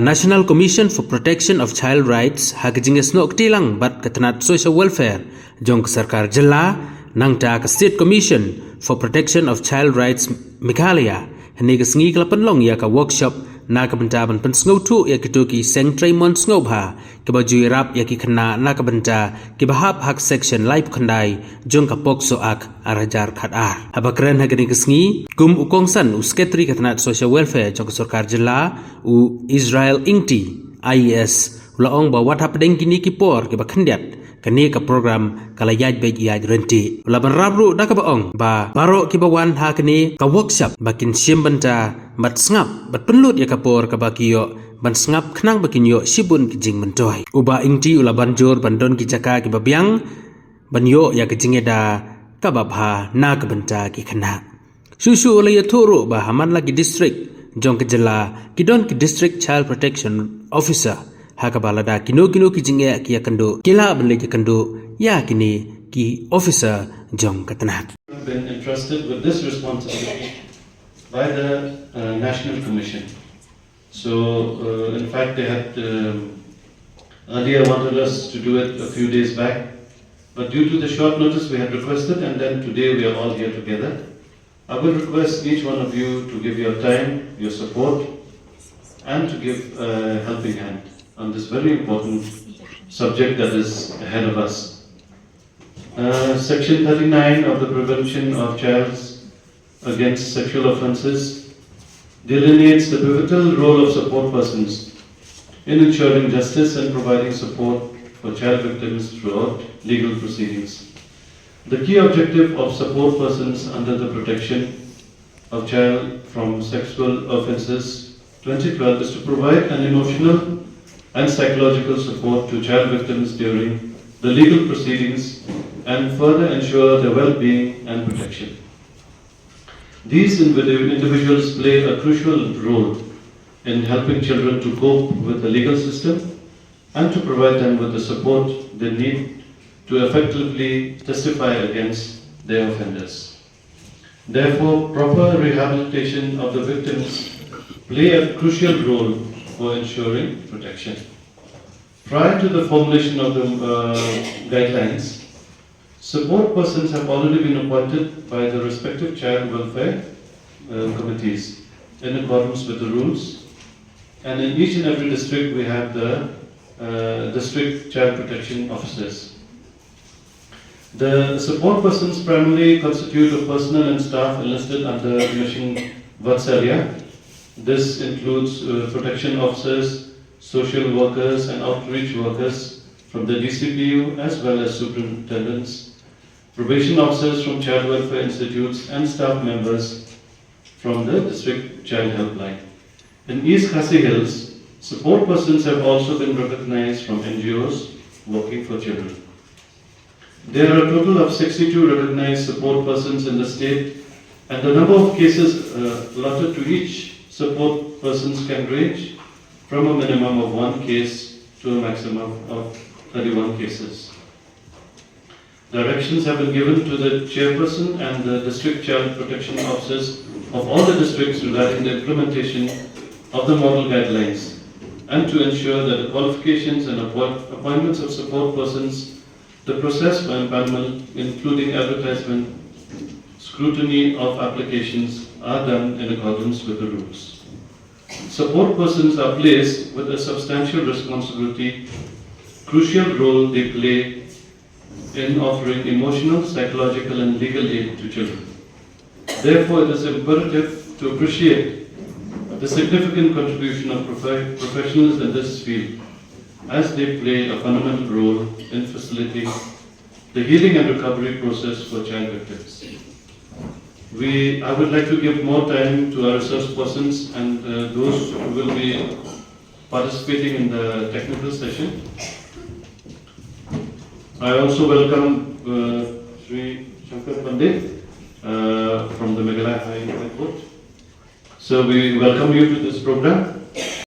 National Commission for Protection of Child Rights hakijinges nok tilang bat katanat social welfare jong sarkar jilla nangta ka State Commission for Protection of Child Rights Meghalaya hanigas ngi klapan long ya ka workshop na ka bentaban pensngau tu ya kitoki seng traimon ngau bha ke baju rap ya ki khna na ka benta ke bahap hak section live khandai jong ka pokso ak arajar khat ar abakran hagani gisngi kum ukongsan usketri katanat social welfare jong sarkar jilla u Israel Ingti IES laong ba wat hap deng kini ki por ke bakhandiat kani ka program kala yaj be yaj renti laban rabru da ka baong ba baro ki bawan ha kani ka workshop bakin sim banta bat ngap bat penlut ya kapor ka bakiyo ban ngap khnang bakin yo sibun ki jing mentoi uba ingti ulaban jor bandon ki jaka ki babyang ban yo ya ki jingeda ka babha na ka banta ki khana susu le ya thoro ba haman lagi district jong ke jela kidon ki district child protection officer hakabalada kino ki jinge ki yakando kila benle ki kando ya kini ki officer jong katnak been entrusted with this responsibility by the National Commission. So in fact they had earlier wanted us to do it a few days back, but due to the short notice we had requested, and then today we are all here together. I will request each one of you to give your time, your support, and to give a helping hand on this very important subject that is ahead of us. Section 39 of the Prevention of Child Against Sexual Offences delineates the pivotal role of support persons in ensuring justice and providing support for child victims throughout legal proceedings. The key objective of support persons under the Protection of Child from Sexual Offences 2012 is to provide an emotional and psychological support to child victims during the legal proceedings and further ensure their well-being and protection. These individuals play a crucial role in helping children to cope with the legal system and to provide them with the support they need to effectively testify against their offenders. Therefore, proper rehabilitation of the victims play a crucial role for ensuring protection. Prior to the formulation of the guidelines, support persons have already been appointed by the respective child welfare committees in accordance with the rules, and in each and every district we have the district child protection officers. The support persons primarily constitute of personnel and staff enlisted under Mission Vatsalya. This includes protection officers, social workers and outreach workers from the DCPU as well as superintendents, probation officers from child welfare institutes and staff members from the district child helpline. In East Khasi Hills, support persons have also been recognized from NGOs working for children. There are a total of 62 recognized support persons in the state, and the number of cases allotted to each support persons can range from a minimum of 1 case to a maximum of 31 cases. Directions have been given to the chairperson and the district child protection officers of all the districts regarding the implementation of the model guidelines and to ensure that the qualifications and appointments of support persons, the process for empanelment, including advertisement, scrutiny of applications, are done in accordance with the rules. Support persons are placed with a substantial responsibility, crucial role they play in offering emotional, psychological and legal aid to children. Therefore, it is imperative to appreciate the significant contribution of professionals in this field as they play a fundamental role in facilitating the healing and recovery process for child victims. I would like to give more time to our resource persons and those who will be participating in the technical session. I also welcome Sri Shankar Pandit from the Meghalaya High Court. So we welcome you to this program.